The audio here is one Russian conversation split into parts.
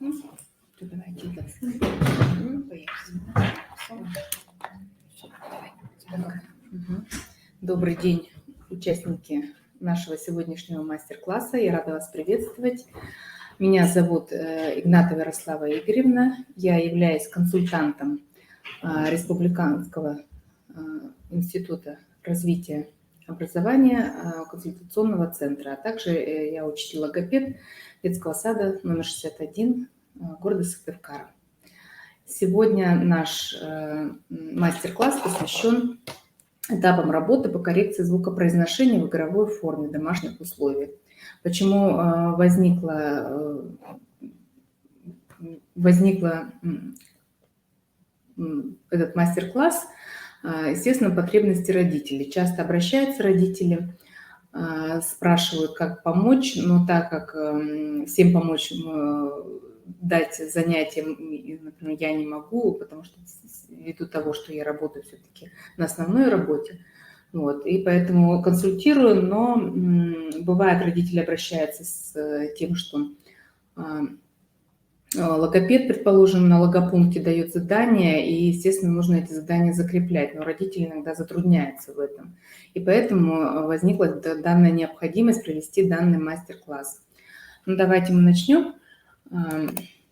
Ну, давайте. Добрый день, участники нашего сегодняшнего мастер-класса. Я рада вас приветствовать. Меня зовут Игнатова Ярослава Игоревна. Я являюсь консультантом Республиканского института развития образования консультационного центра, а также я учитель-логопед детского сада номер 61 города Сыктывкара. Сегодня наш мастер-класс посвящен этапам работы по коррекции звукопроизношения в игровой форме в домашних условиях. Почему возникла этот мастер-класс? Естественно, потребности родителей. Часто обращаются родители, спрашивают, как помочь, но так как всем помочь дать занятиям, например, я не могу, потому что ввиду того, что я работаю все-таки на основной работе, вот, и поэтому консультирую, но бывает, родители обращаются с тем, что логопед, предположим, на логопункте дает задания, и, естественно, нужно эти задания закреплять, но родители иногда затрудняются в этом. И поэтому возникла данная необходимость провести данный мастер-класс. Ну, давайте мы начнем.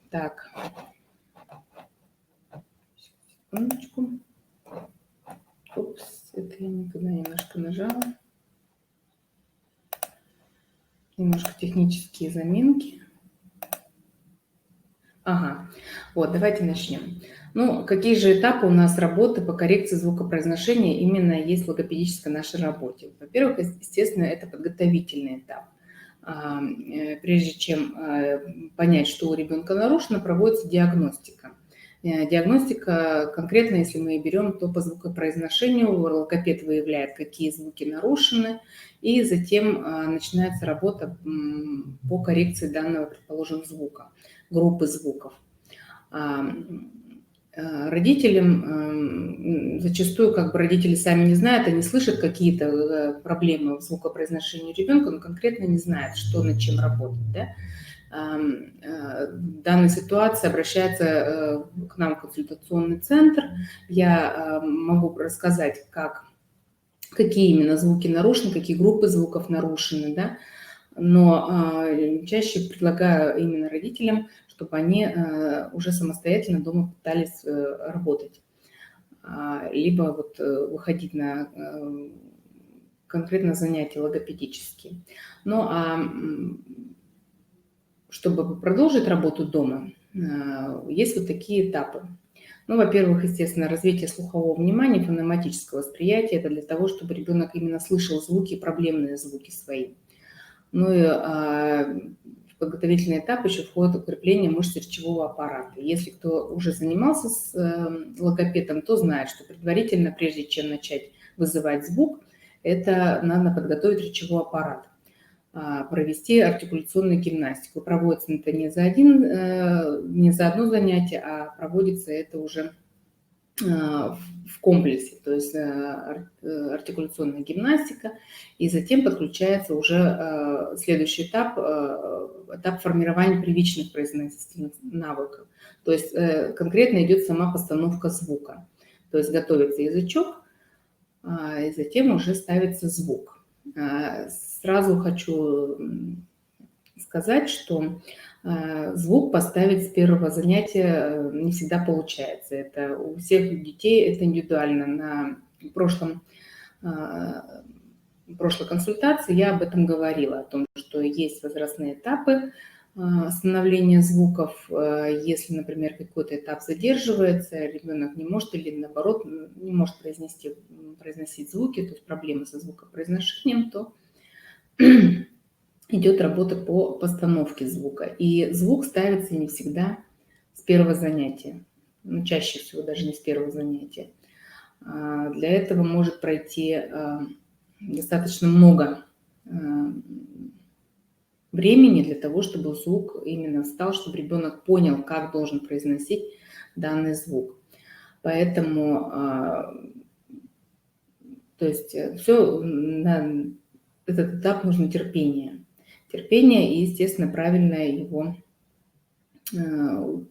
Так. Секундочку. Упс, это я не туда немножко нажала. Немножко технические заминки. Ага, вот, давайте начнем. Ну, какие же этапы у нас работы по коррекции звукопроизношения именно есть в логопедической нашей работе? Во-первых, естественно, это подготовительный этап. Прежде чем понять, что у ребенка нарушено, проводится диагностика. Диагностика, конкретно, если мы берем, то по звукопроизношению логопед выявляет, какие звуки нарушены, и затем начинается работа по коррекции данного, предположим, звука, группы звуков. Родителям, зачастую родители сами не знают, они слышат какие-то проблемы в звукопроизношении ребенка, но конкретно не знают, что над чем работать, да? В данной ситуации обращается к нам в консультационный центр. Я могу рассказать, какие именно звуки нарушены, какие группы звуков нарушены, да? Но чаще предлагаю именно родителям, чтобы они уже самостоятельно дома пытались работать, либо вот выходить на конкретно занятия логопедические. Ну а чтобы продолжить работу дома, есть вот такие этапы. Ну, во-первых, естественно, развитие слухового внимания, фонематического восприятия. Это для того, чтобы ребенок именно слышал звуки, проблемные звуки свои. Ну и в подготовительный этап еще входит укрепление мышц речевого аппарата. Если кто уже занимался с логопедом, то знает, что предварительно, прежде чем начать вызывать звук, это надо подготовить речевой аппарат, провести артикуляционную гимнастику. Проводится это не за одно занятие, а проводится это уже в комплексе, то есть артикуляционная гимнастика, и затем подключается уже следующий этап, этап формирования привычных произносительных навыков. То есть конкретно идет сама постановка звука. То есть готовится язычок, и затем уже ставится звук. Сразу хочу сказать, что звук поставить с первого занятия не всегда получается. Это у всех детей, это индивидуально. На прошлой консультации я об этом говорила, о том, что есть возрастные этапы становления звуков. Если, например, какой-то этап задерживается, ребенок не может или наоборот не может произносить звуки, то есть проблемы со звукопроизношением, то идет работа по постановке звука. И звук ставится не всегда с первого занятия, ну, чаще всего даже не с первого занятия. Для этого может пройти достаточно много времени для того, чтобы звук именно встал, чтобы ребенок понял, как должен произносить данный звук. Поэтому, то есть все на этот этап нужно терпение. Терпение и, естественно, правильное его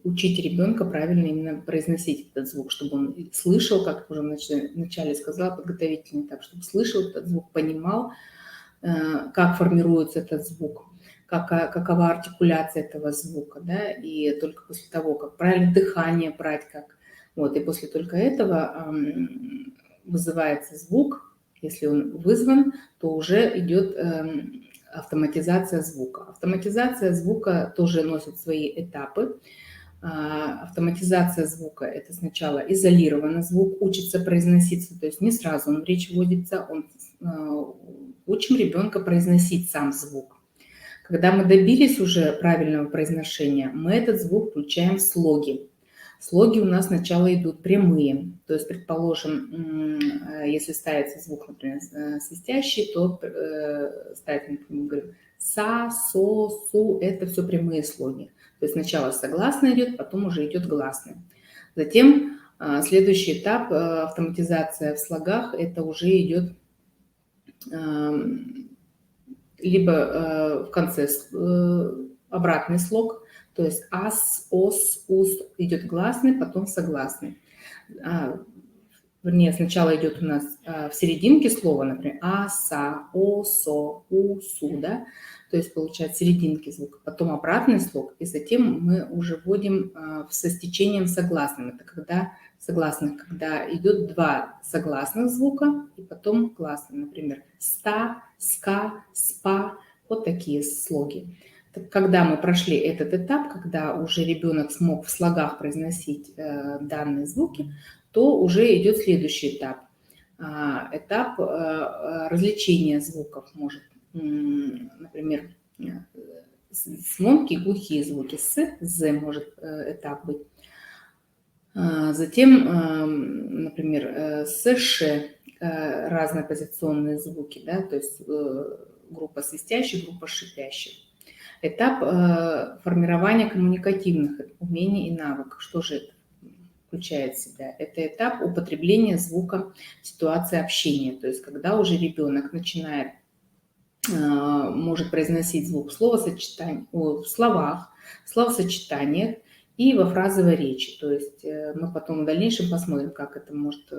учить ребенка правильно именно произносить этот звук, чтобы он слышал, как уже вначале сказала, подготовительный этап, чтобы слышал этот звук, понимал, как формируется этот звук, какова артикуляция этого звука, да, и только после того, как правильно дыхание брать, как, вот, и после только этого вызывается звук, если он вызван, то уже идет автоматизация звука. Автоматизация звука тоже носит свои этапы. Автоматизация звука – это сначала изолированный звук, учится произноситься, то есть не сразу он в речь вводится, учим ребенка произносить сам звук. Когда мы добились уже правильного произношения, мы этот звук включаем в слоги. Слоги у нас сначала идут прямые, то есть, предположим, если ставится звук, например, свистящий, то ставится, например, говорю, са, со, су, это все прямые слоги. То есть сначала согласный идет, потом уже идет гласный. Затем следующий этап автоматизация в слогах, это уже идет либо в конце обратный слог, то есть ас, ос, ус идет гласный, потом согласный. Вернее, сначала идет у нас в серединке слова, например, а, са, о, со, у, су, да, то есть получается серединки звука, потом обратный слог, и затем мы уже вводим со стечением согласным. Это когда согласных, когда идет два согласных звука, и потом гласный, например, ста, ска, спа, вот такие слоги. Когда мы прошли этот этап, когда уже ребенок смог в слогах произносить данные звуки, то уже идет следующий этап. Этап развлечения звуков может, например, звонкие, глухие звуки, з может этап быть. Затем, например, ш, разнопозиционные звуки, да, то есть группа свистящих, группа шипящих. Этап формирования коммуникативных умений и навыков. Что же это включает в себя? Это этап употребления звука в ситуации общения. То есть когда уже ребенок начинает, может произносить звук в словах, в словосочетаниях и во фразовой речи. То есть мы потом в дальнейшем посмотрим, как это может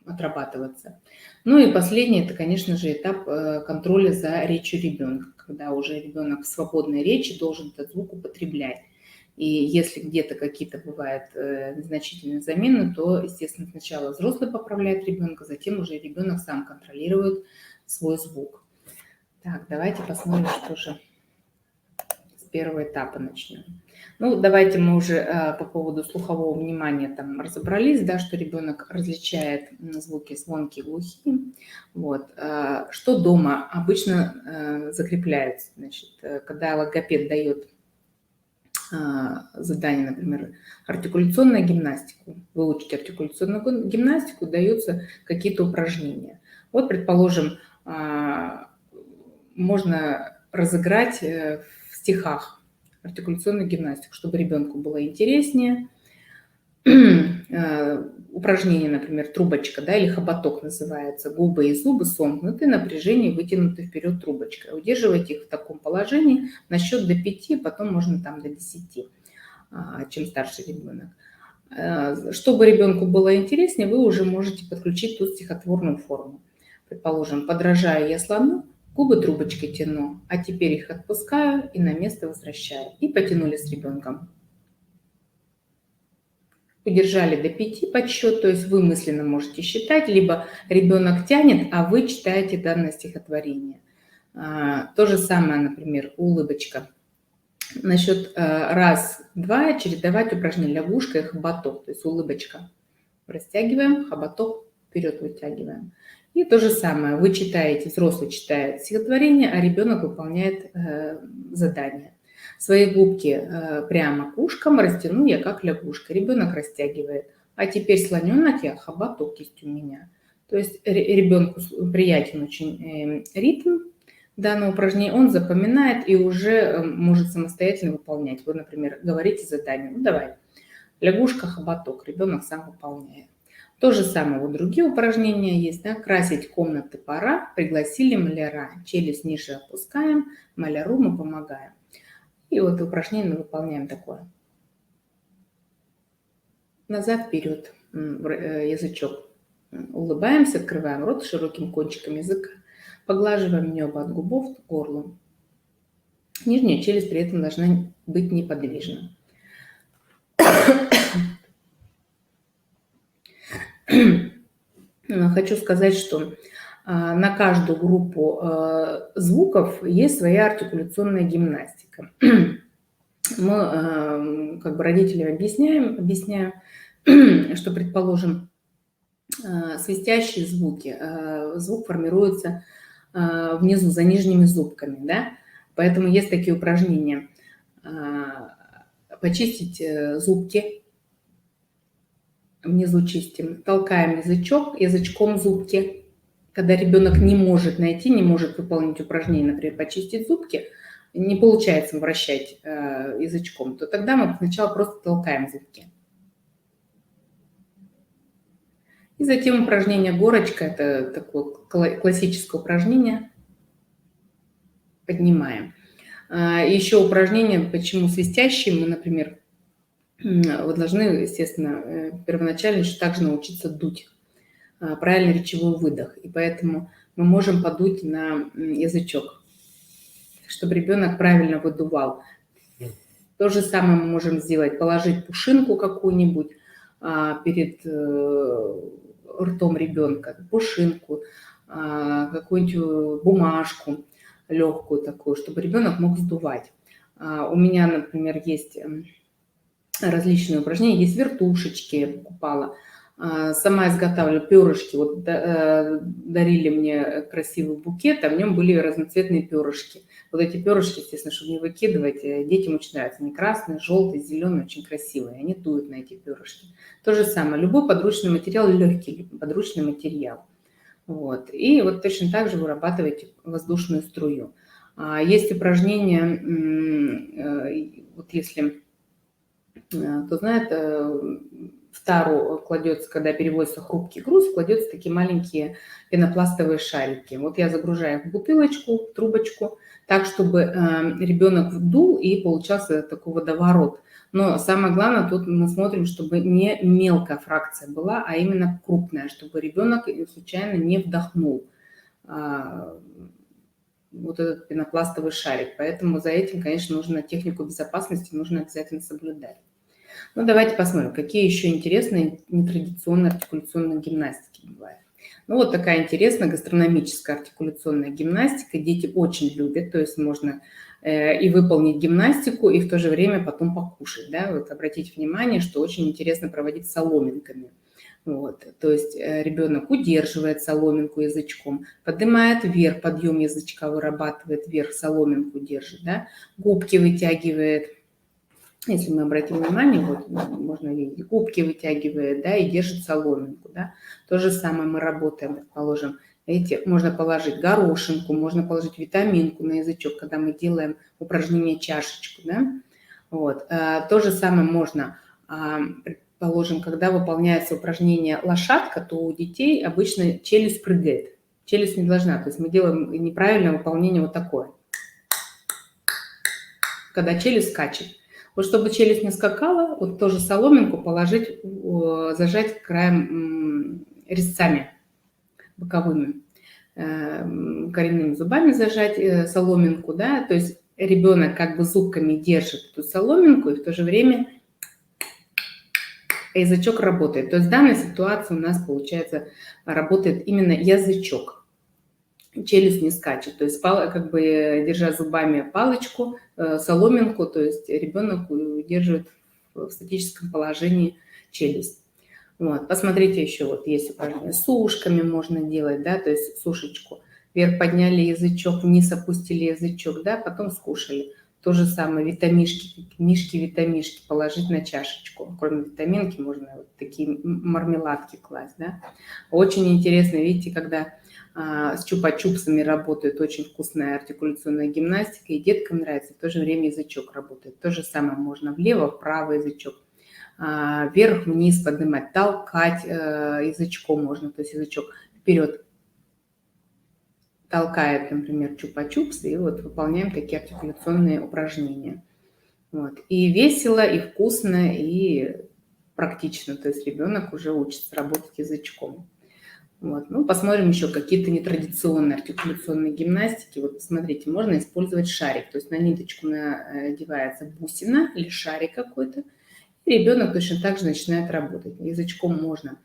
отрабатываться. Ну и последний, это, конечно же, этап контроля за речью ребенка, когда уже ребенок в свободной речи должен этот звук употреблять. И если где-то какие-то бывают незначительные замены, то, естественно, сначала взрослый поправляет ребенка, затем уже ребенок сам контролирует свой звук. Так, давайте посмотрим, что же с первого этапа начнем. Ну, давайте мы уже по поводу слухового внимания там разобрались, да, что ребенок различает звуки звонкие, глухие. Вот. Что дома обычно закрепляется? Значит, когда логопед дает задание, например, артикуляционную гимнастику, выучить артикуляционную гимнастику, даются какие-то упражнения. Вот, предположим, можно разыграть в стихах артикуляционную гимнастику, чтобы ребенку было интереснее. Упражнение, например, трубочка, да, или хоботок называется. Губы и зубы сомкнуты, напряжение вытянуты вперед трубочкой. Удерживайте их в таком положении на счет до 5, потом можно там до 10, чем старше ребенок. Чтобы ребенку было интереснее, вы уже можете подключить тут стихотворную форму. Предположим, подражаю я слону, губы трубочкой тяну, а теперь их отпускаю и на место возвращаю. И потянули с ребенком. Удержали до 5 подсчет, то есть вы мысленно можете считать, либо ребенок тянет, а вы читаете данное стихотворение. То же самое, например, улыбочка. На счет раз-два чередовать упражнения лягушка и хоботок, то есть улыбочка. Растягиваем, хоботок вперед вытягиваем. И то же самое, вы читаете, взрослый читает стихотворение, а ребенок выполняет задание. Свои губки прямо к ушкам растяну я, как лягушка. Ребенок растягивает. А теперь слоненок я, хоботок есть у меня. То есть ребенку приятен очень ритм данного упражнения, он запоминает и уже может самостоятельно выполнять. Вы, например, говорите задание, ну давай, лягушка, хоботок, ребенок сам выполняет. То же самое, вот другие упражнения есть, да? Красить комнаты пора, пригласили маляра, челюсть ниже опускаем, маляру мы помогаем. И И вот упражнение мы выполняем такое. Назад, вперед, язычок. Улыбаемся, открываем рот широким кончиком языка, поглаживаем небо от губов к горлу. Нижняя челюсть при этом должна быть неподвижна. Хочу сказать, что на каждую группу звуков есть своя артикуляционная гимнастика. Мы как бы родителям объясняем, что, предположим, свистящие звуки, звук формируется внизу, за нижними зубками, да? Поэтому есть такие упражнения. Почистить зубки, внизу чистим, толкаем язычком зубки. Когда ребенок не может выполнить упражнение, например, почистить зубки, не получается вращать язычком, то тогда мы сначала просто толкаем зубки. И затем упражнение горочка, это такое классическое упражнение, поднимаем. Еще упражнение, почему свистящие, мы, например, вы должны, естественно, первоначально также научиться дуть, правильный речевой выдох, и поэтому мы можем подуть на язычок, чтобы ребенок правильно выдувал. То же самое мы можем сделать, положить пушинку какую-нибудь перед ртом ребенка, пушинку, какую-нибудь бумажку легкую такую, чтобы ребенок мог сдувать. У меня, например, есть различные упражнения, есть вертушечки, я покупала. Сама изготавливаю перышки. Вот дарили мне красивый букет, а в нем были разноцветные перышки. Вот эти перышки, естественно, чтобы не выкидывать, детям очень нравятся. Они красные, желтые, зеленые, очень красивые. Они дуют на эти перышки. То же самое. Любой подручный материал, легкий подручный материал. Вот. И вот точно так же вырабатываете воздушную струю. Есть упражнения, вот если кто знает, в тару кладется, когда переводится хрупкий груз, кладется такие маленькие пенопластовые шарики. Вот я загружаю их в бутылочку, в трубочку, так, чтобы ребенок вдул и получался такой водоворот. Но самое главное, тут мы смотрим, чтобы не мелкая фракция была, а именно крупная, чтобы ребенок случайно не вдохнул вот этот пенопластовый шарик. Поэтому за этим, конечно, нужно технику безопасности, нужно обязательно соблюдать. Ну, давайте посмотрим, какие еще интересные нетрадиционные артикуляционные гимнастики бывают. Ну, вот такая интересная гастрономическая артикуляционная гимнастика. Дети очень любят, то есть можно и выполнить гимнастику, и в то же время потом покушать. Да? Вот обратите внимание, что очень интересно проводить соломинками. Вот, то есть ребенок удерживает соломинку язычком, поднимает вверх, подъем язычка вырабатывает вверх, соломинку держит, да? Губки вытягивает. Если мы обратим внимание, вот можно видеть, губки вытягивает, да, и держит соломинку, да. То же самое мы работаем, предположим. Видите, можно положить горошинку, можно положить витаминку на язычок, когда мы делаем упражнение чашечку, да. Вот. То же самое можно, предположим, когда выполняется упражнение лошадка, то у детей обычно челюсть прыгает. Челюсть не должна, то есть мы делаем неправильное выполнение вот такое. Когда челюсть скачет. Вот чтобы челюсть не скакала, вот тоже соломинку положить, зажать краем резцами боковыми, коренными зубами зажать соломинку, да, то есть ребенок как бы зубками держит эту соломинку, и в то же время язычок работает. То есть в данной ситуации у нас, получается, работает именно язычок. Челюсть не скачет, то есть как бы держа зубами палочку, соломинку, то есть ребенок удерживает в статическом положении челюсть. Вот. Посмотрите еще, вот есть упражнение с ушками можно делать, да, то есть сушечку. Вверх подняли язычок, вниз опустили язычок, да, потом скушали. То же самое витамишки, витамишки положить на чашечку. Кроме витаминки можно вот такие мармеладки класть, да. Очень интересно, видите, когда с чупа-чупсами работает, очень вкусная артикуляционная гимнастика, и деткам нравится, в то же время язычок работает. То же самое можно влево, вправо язычок, вверх-вниз поднимать, толкать язычком можно, то есть язычок вперед толкает, например, чупа-чупс, и вот выполняем такие артикуляционные упражнения. Вот. И весело, и вкусно, и практично. То есть ребенок уже учится работать язычком. Вот. Ну, посмотрим еще какие-то нетрадиционные артикуляционные гимнастики. Вот посмотрите, можно использовать шарик. То есть на ниточку надевается бусина или шарик какой-то. И ребенок точно так же начинает работать. Язычком можно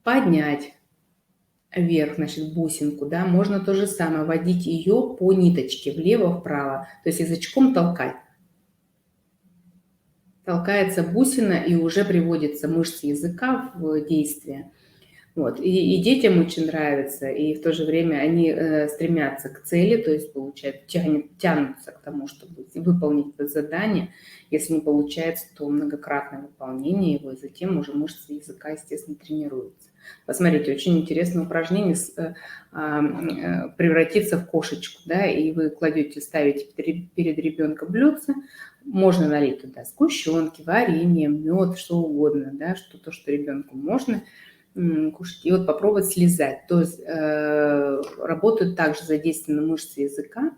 поднять вверх, значит, бусинку, да, можно то же самое, водить ее по ниточке влево-вправо, то есть язычком толкать. Толкается бусина и уже приводятся мышцы языка в действие. Вот. И детям очень нравится, и в то же время они стремятся к цели, то есть, получается, тянутся к тому, чтобы выполнить это задание. Если не получается, то многократное выполнение его, и затем уже мышцы языка, естественно, тренируются. Посмотрите, очень интересное упражнение превратиться в кошечку, да, и вы кладете, ставите перед ребенком блюдце, можно налить туда сгущенки, варенье, мед, что угодно, да, что-то, что ребенку можно кушать. И вот попробовать слезать. То есть работают также задействованы мышцы языка,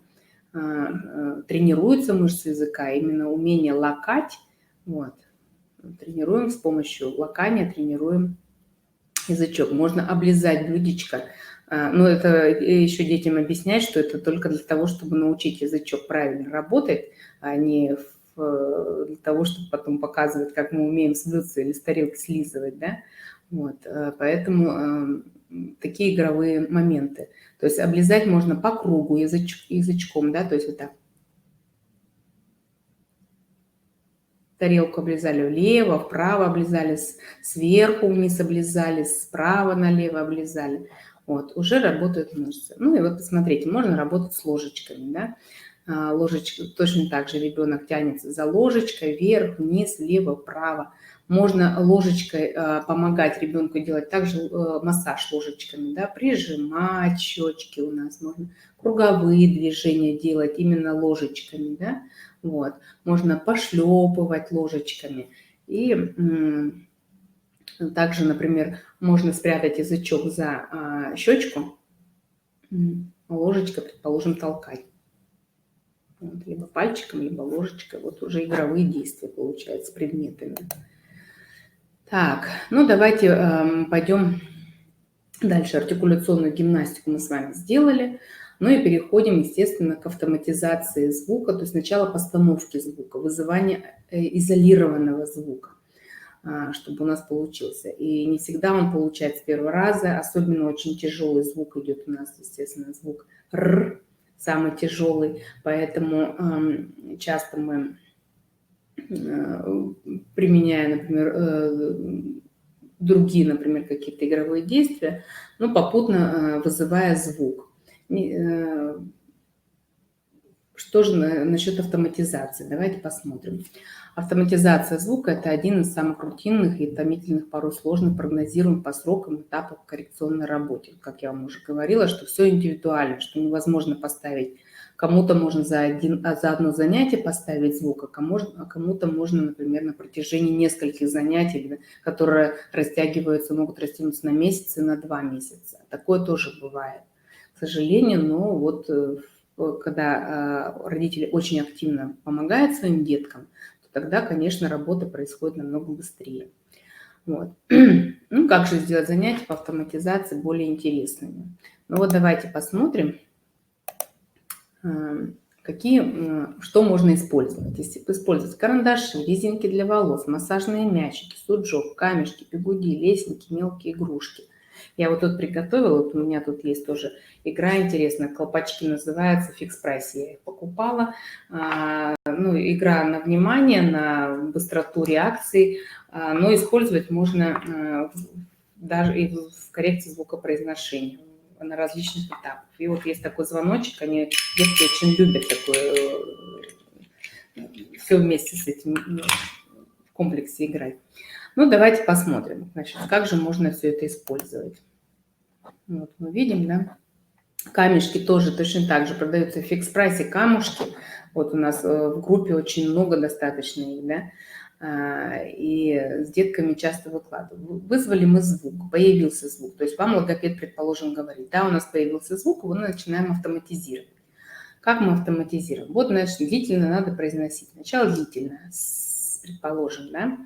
тренируются мышцы языка, именно умение лакать. Вот. Тренируем с помощью лакания, тренируем язычок. Можно облизать блюдечко. Но это еще детям объяснять, что это только для того, чтобы научить язычок правильно работать, а не для того, чтобы потом показывать, как мы умеем с блюдца или с тарелки слизывать, да. Вот, поэтому такие игровые моменты. То есть облизать можно по кругу язычком, да, то есть вот так. Тарелку облизали влево, вправо облизали, сверху вниз облизали, справа налево облизали. Вот, уже работают мышцы. Ну и вот посмотрите, можно работать с ложечками, да. Ложечка, точно так же ребенок тянется за ложечкой вверх, вниз, влево, вправо. Можно ложечкой помогать ребенку делать также массаж ложечками, да, прижимать щечки у нас, можно круговые движения делать именно ложечками, да, вот. Можно пошлепывать ложечками. И также, например, можно спрятать язычок за щечку, ложечкой, предположим, толкать. Вот, либо пальчиком, либо ложечкой. Вот уже игровые действия получаются с предметами. Так, ну давайте пойдем дальше. Артикуляционную гимнастику мы с вами сделали. Ну и переходим, естественно, к автоматизации звука, то есть сначала постановки звука, вызывания изолированного звука, чтобы у нас получился. И не всегда он получается с первого раза, особенно очень тяжелый звук идет у нас, естественно, звук «р», самый тяжелый, поэтому часто мы, применяя, например, другие, например, какие-то игровые действия, но попутно вызывая звук. Что же насчет автоматизации? Давайте посмотрим. Автоматизация звука – это один из самых рутинных и томительных, порой сложных, прогнозируемых по срокам этапов в коррекционной работе. Как я вам уже говорила, что все индивидуально, что невозможно поставить. Кому-то можно за одно занятие поставить звук, а кому-то можно, например, на протяжении нескольких занятий, которые растягиваются, могут растянуться на месяцы, на 2 месяца. Такое тоже бывает, к сожалению, но вот когда родители очень активно помогают своим деткам, то тогда, конечно, работа происходит намного быстрее. Вот. Ну, как же сделать занятия по автоматизации более интересными? Ну вот давайте посмотрим, что можно использовать. Использовать карандаши, резинки для волос, массажные мячики, суджок, камешки, бигуди, лесенки, мелкие игрушки. Я вот тут приготовила, вот у меня тут есть тоже игра интересная, колпачки называются, в фикс-прайсе я их покупала. Ну, игра на внимание, на быстроту реакции, но использовать можно даже и в коррекции звукопроизношения на различных этапах. И вот есть такой звоночек, детки очень любят такое, все вместе с этим в комплексе играть. Ну, давайте посмотрим, значит, как же можно все это использовать. Вот мы видим, да, камешки тоже точно так же продаются в фикс-прайсе, камушки. Вот у нас в группе очень много достаточно их, да, и с детками часто выкладываю. Вызвали мы звук, появился звук. То есть вам логопед, предположим, говорит, да, у нас появился звук, его начинаем автоматизировать. Как мы автоматизируем? Вот, значит, длительно надо произносить. Сначала длительно, предположим, да,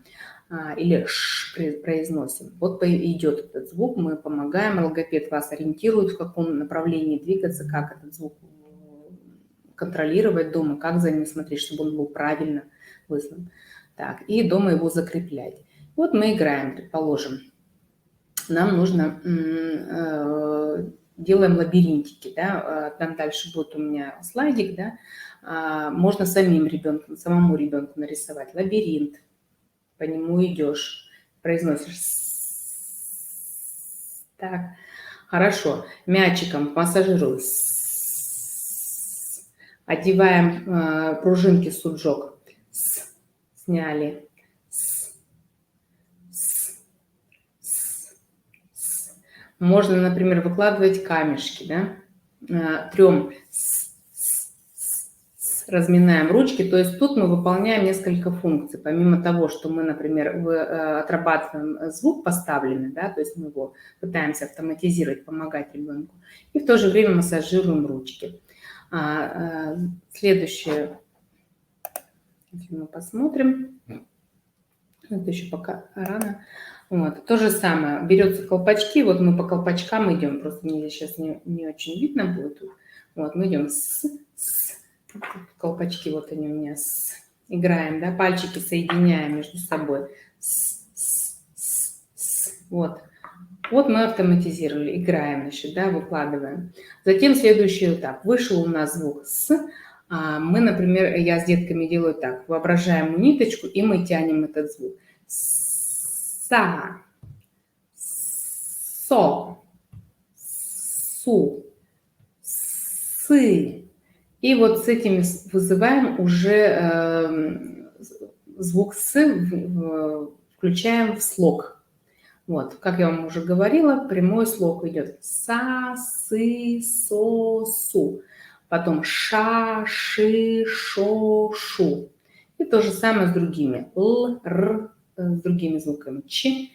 или ш произносим. Вот идет этот звук, мы помогаем, логопед вас ориентирует, в каком направлении двигаться, как этот звук контролировать дома, как за ним смотреть, чтобы он был правильно вызван. Так, и дома его закреплять. Вот мы играем, предположим. Нам нужно, делаем лабиринтики, да, там дальше будет у меня слайдик, да, можно самому ребенку нарисовать лабиринт, по нему идешь, произносишь. Так, хорошо, мячиком массажируем. Одеваем пружинки суджок. Сняли. Можно, например, выкладывать камешки, да, трем, разминаем ручки, то есть тут мы выполняем несколько функций. Помимо того, что мы, например, отрабатываем звук поставленный, да, то есть мы его пытаемся автоматизировать, помогать ребенку, и в то же время массажируем ручки. Следующее, если мы посмотрим, это еще пока рано. Вот. То же самое, берется колпачки, вот мы по колпачкам идем, просто мне сейчас не очень видно будет. Вот, мы идем колпачки, вот они у меня, играем, да, пальчики соединяем между собой. Вот. Вот мы автоматизировали, играем, значит, да, выкладываем. Затем следующий этап. Вышел у нас звук мы, например, я с детками делаю так, воображаем ниточку, и мы тянем этот звук. Са, со, су, сы. И вот с этими вызываем уже звук «с», включаем в слог. Вот, как я вам уже говорила, прямой слог идет «са», «сы», «со», «су». Потом «ша», «ши», «шо», «шу». И то же самое с другими. «Л», «р», с другими звуками. «Ч»,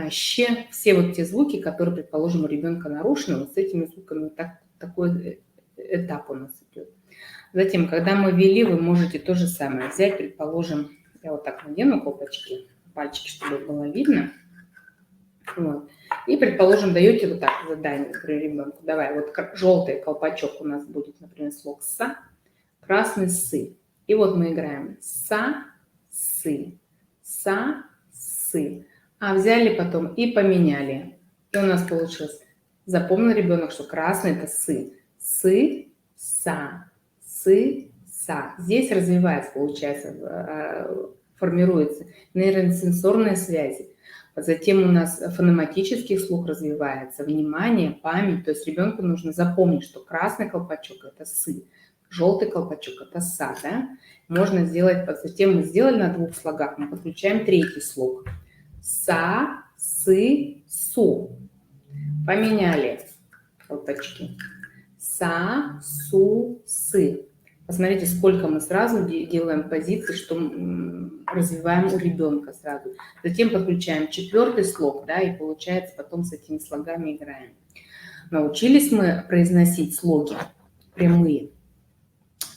«щ». Все вот те звуки, которые, предположим, у ребенка нарушены, вот с этими звуками такой этап у нас идет. Затем, когда мы ввели, вы можете то же самое взять, предположим, я вот так надену колпачки, пальчики, чтобы было видно. Вот. И, предположим, даете вот так задание, например, ребенку. Давай, вот желтый колпачок у нас будет, например, слог «са», красный «сы». И вот мы играем «са», «сы», «са», «сы». А взяли потом и поменяли. И у нас получилось. Запомнил ребенок, что красный – это «сы». «Сы», «са». Сы, са. Здесь развивается, получается, формируются нейросенсорные связи. Затем у нас фонематический слух развивается, внимание, память. То есть ребенку нужно запомнить, что красный колпачок – это сы, желтый колпачок – это са. Да? Можно сделать, затем мы сделали на двух слогах, мы подключаем третий слог. Са, сы, су. Поменяли колпачки. Са, су, сы. Посмотрите, сколько мы сразу делаем позиций, что развиваем у ребенка сразу. Затем подключаем четвертый слог, да, и получается потом с этими слогами играем. Научились мы произносить слоги прямые,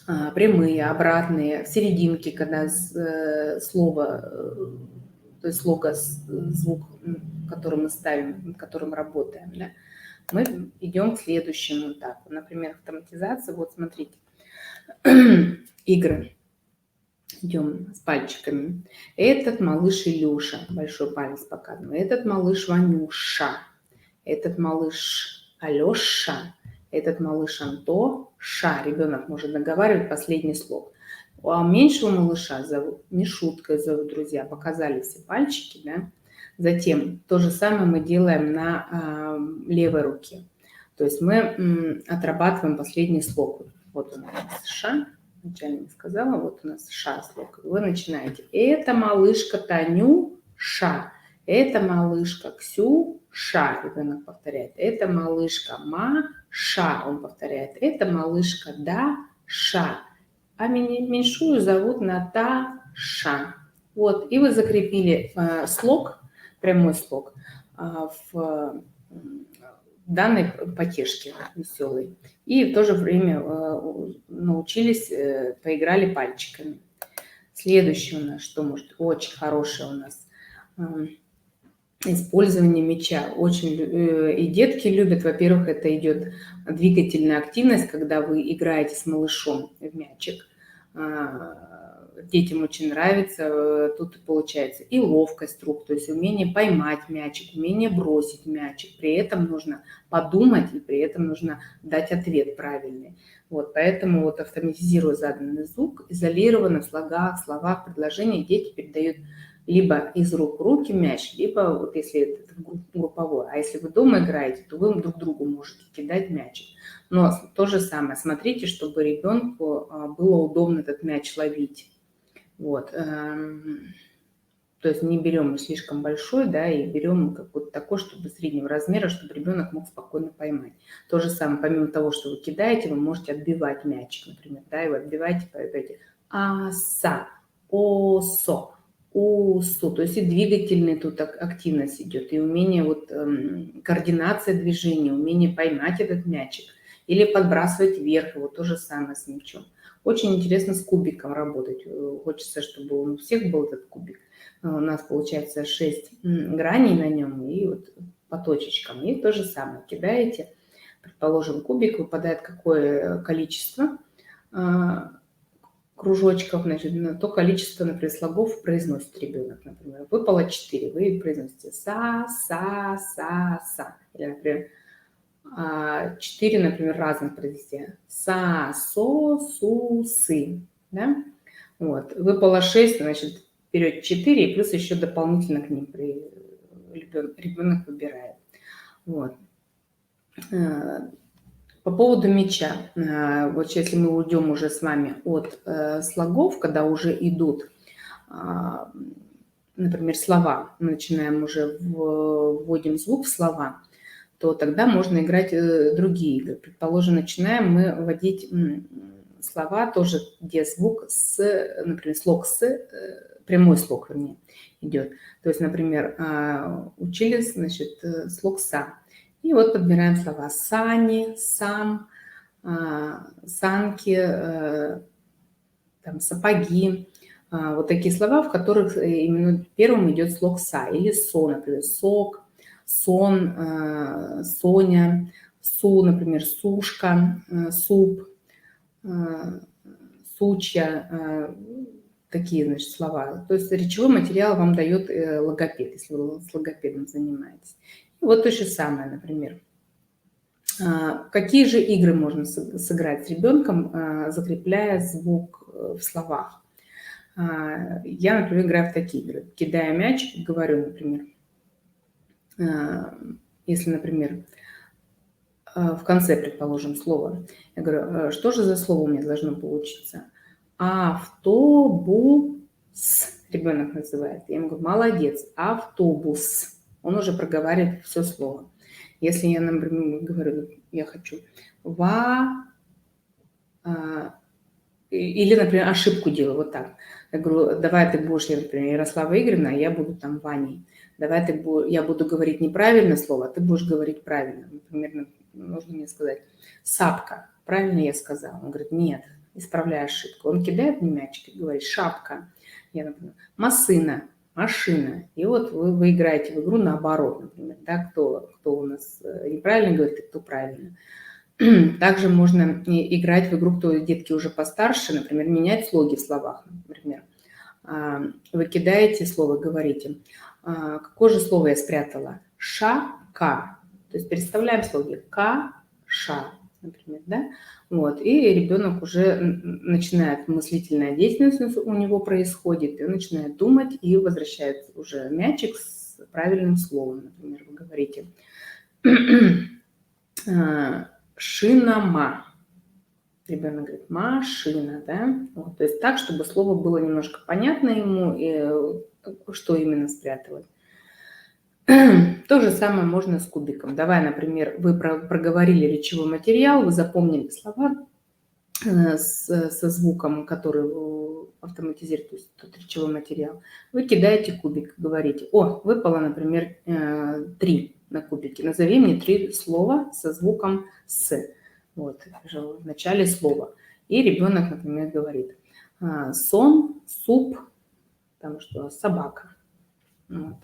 обратные, в серединке, когда слово, то есть слога, звук, который мы ставим, над которым работаем, да, мы идем к следующему этапу. Например, автоматизация. Вот смотрите. Игры. Идем с пальчиками. Этот малыш Илюша, большой палец показываем. Этот малыш Ванюша. Этот малыш Алеша. Этот малыш Антоша. Ребенок может договаривать последний слог. А меньшего малыша зовут Мишуткой, зовут, друзья. Показали все пальчики, да? Затем то же самое мы делаем на левой руке. То есть мы отрабатываем последний слог. Вот у нас ша, вначале не сказала, вот у нас ша слог. Вы начинаете. Это малышка Танюша, это малышка Ксюша, ребенок повторяет. Это малышка Маша, он повторяет. Это малышка Даша, а меньшую зовут Наташа. Вот, и вы закрепили слог, прямой слог, в данной потешки веселой. И в то же время научились, поиграли пальчиками. Следующее у нас, что может, очень хорошее у нас, использование мяча. Очень и детки любят. Во-первых, это идет двигательная активность, когда вы играете с малышом в мячик. Детям очень нравится. Тут получается и ловкость рук, то есть умение поймать мячик, умение бросить мячик. При этом нужно подумать, и при этом нужно дать ответ правильный. Вот, поэтому вот автоматизируя заданный звук, изолированно в словах, предложениях дети передают либо из рук в руки мяч, либо вот если это групповой. А если вы дома играете, то вы друг другу можете кидать мячик. Но то же самое, смотрите, чтобы ребенку было удобно этот мяч ловить. Вот. То есть не берем слишком большой, да, и берем какой-то такой, чтобы среднего размера, чтобы ребенок мог спокойно поймать. То же самое, помимо того, что вы кидаете, вы можете отбивать мячик, например, да, и вы отбиваете, поэтому аса, осо, усу, то есть и двигательная тут активность идет, и умение, вот, координация движения, умение поймать этот мячик или подбрасывать вверх, вот то же самое с мячом. Очень интересно с кубиком работать, хочется, чтобы у всех был этот кубик. У нас получается 6 граней на нем, и вот по точечкам, и то же самое кидаете, предположим, кубик, выпадает какое количество кружочков, значит, на то количество, например, слогов произносит ребенок, например. Выпало 4, вы произносите са, са, са, са. Или, например, 4, например, разных произнести. Са, со, су, сы. Да? Вот. Выпало 6, значит, берете 4, и плюс еще дополнительно к ним ребенок выбирает. Вот. По поводу мяча, вот если мы уйдем уже с вами от слогов, когда уже идут, например, слова, мы начинаем уже вводим звук в слова, то тогда можно играть другие игры. Предположим, начинаем мы вводить слова тоже, где звук с, например, слог с, прямой слог, вернее, идет. То есть, например, учились, значит, слог са. И вот подбираем слова сани, сам, санки, там, сапоги. Вот такие слова, в которых именно первым идет слог са. Или со, например, сок, сон, соня, су, например, сушка, суп, сучья. Такие, значит, слова. То есть речевой материал вам дает логопед, если вы с логопедом занимаетесь. Вот то же самое, например. Какие же игры можно сыграть с ребенком, закрепляя звук в словах? Я, например, играю в такие игры. Кидая мяч, говорю, например, если, например, в конце, предположим, слова, я говорю, что же за слово у меня должно получиться? Автобус. Ребенок называет. Я ему говорю, молодец, автобус. Он уже проговаривает все слово. Если я, например, говорю, я хочу или, например, ошибку делаю, вот так. Я говорю, давай ты будешь, например, Ярослава Игоревна, а я буду там Ваней. Давай я буду говорить неправильное слово, а ты будешь говорить правильно. Например, нужно мне сказать сапка. Правильно я сказала? Он говорит, нет, исправляй ошибку. Он кидает мне мячик и говорит шапка. Я, например, масына, машина. И вот вы играете в игру наоборот, например, да, кто у нас неправильно говорит, и кто правильно. Также можно играть в игру, кто детки уже постарше, например, менять слоги в словах, например. Вы кидаете слово, говорите, какое же слово я спрятала? Ша-ка. То есть переставляем слоги ка-ша, например, да? Вот. И ребенок уже начинает, мыслительная деятельность у него происходит, и он начинает думать, и возвращается уже мячик с правильным словом, например, вы говорите. Шинама. Ребенок говорит, машина, да? Вот, то есть так, чтобы слово было немножко понятно ему, и что именно спрятывать. То же самое можно с кубиком. Давай, например, вы проговорили речевой материал, вы запомнили слова со звуком, который автоматизирует, то есть тот речевой материал. Вы кидаете кубик, говорите, выпало, например, 3. на кубике. Назови мне 3 слова со звуком «с». Вот, в начале слова. И ребенок, например, говорит сон, суп, там что, собака. Вот.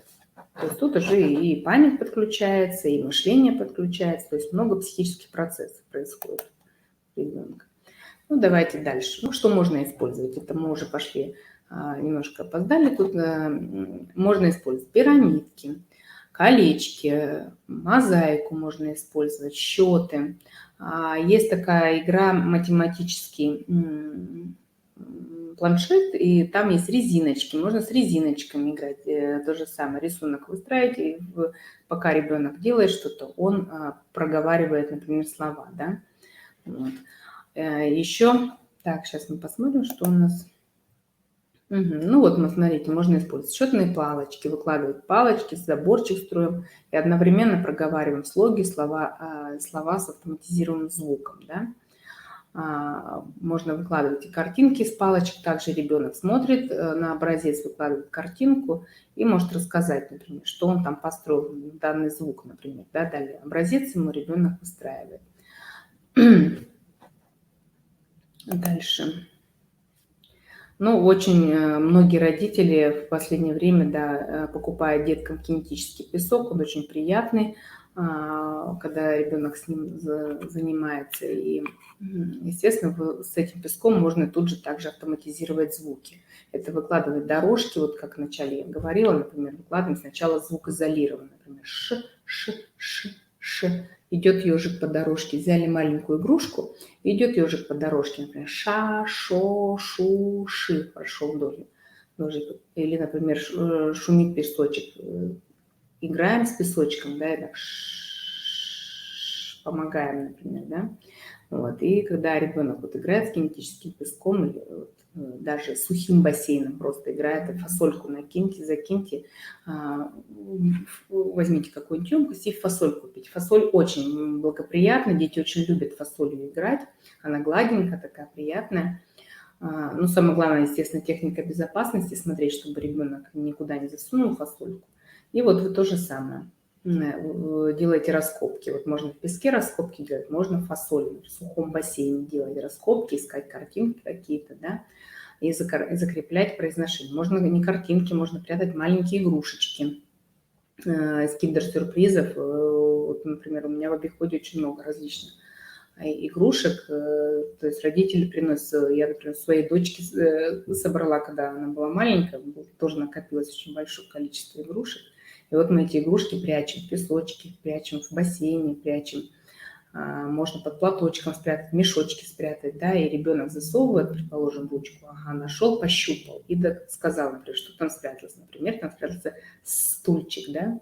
То есть тут уже и память подключается, и мышление подключается, то есть много психических процессов происходит у ребенка. Ну, давайте дальше. Ну, что можно использовать? Это мы уже пошли, немножко опоздали. Тут можно использовать пирамидки, колечки, мозаику можно использовать, счеты. Есть такая игра математический планшет, и там есть резиночки. Можно с резиночками играть. То же самое. Рисунок выстраивать, и пока ребенок делает что-то, он проговаривает, например, слова. Да? Вот. Еще, так, сейчас мы посмотрим, что у нас. Ну вот, смотрите, можно использовать счетные палочки, выкладывать палочки, заборчик строим и одновременно проговариваем слоги, слова с автоматизированным звуком. Да? Можно выкладывать и картинки с палочек, также ребенок смотрит на образец, выкладывает картинку и может рассказать, например, что он там построил, данный звук, например. Да? Далее образец ему ребенок выстраивает. Дальше. Ну, очень многие родители в последнее время, да, покупают деткам кинетический песок, он очень приятный, когда ребенок с ним занимается. И, естественно, с этим песком можно тут же также автоматизировать звуки. Это выкладывать дорожки, вот как вначале я говорила, например, выкладываем сначала звук изолированный, например, ш, ш, ш, ш. Идет ежик по дорожке, взяли маленькую игрушку, идет ежик по дорожке, например, ша, шо, шу, ши, прошел дождик. Или, например, шумит песочек. Играем с песочком, да, и так помогаем, например, да. Вот. И когда ребенок вот играет с кинетическим песком или вот, даже сухим бассейном просто играет, фасольку накиньте, закиньте, возьмите какую-нибудь емкость и фасоль купить. Фасоль очень благоприятна, дети очень любят фасолью играть, она гладенькая, такая приятная. Ну, самое главное, естественно, техника безопасности, смотреть, чтобы ребенок никуда не засунул фасольку. И вот вы то же самое. Делаете раскопки. Вот можно в песке раскопки делать, можно в фасоли, в сухом бассейне делать раскопки, искать картинки какие-то, да, и закреплять произношение. Можно не картинки, можно прятать маленькие игрушечки из киндер-сюрпризов. Вот, например, у меня в обиходе очень много различных игрушек, то есть родители приносят, я, например, своей дочке собрала, когда она была маленькая, тоже накопилось очень большое количество игрушек, и вот мы эти игрушки прячем в песочке, прячем в бассейне, прячем, можно под платочком спрятать, мешочки спрятать, да, и ребенок засовывает, предположим, ручку, нашел, пощупал и сказал, например, что там спряталось, например, там спрятался стульчик, да,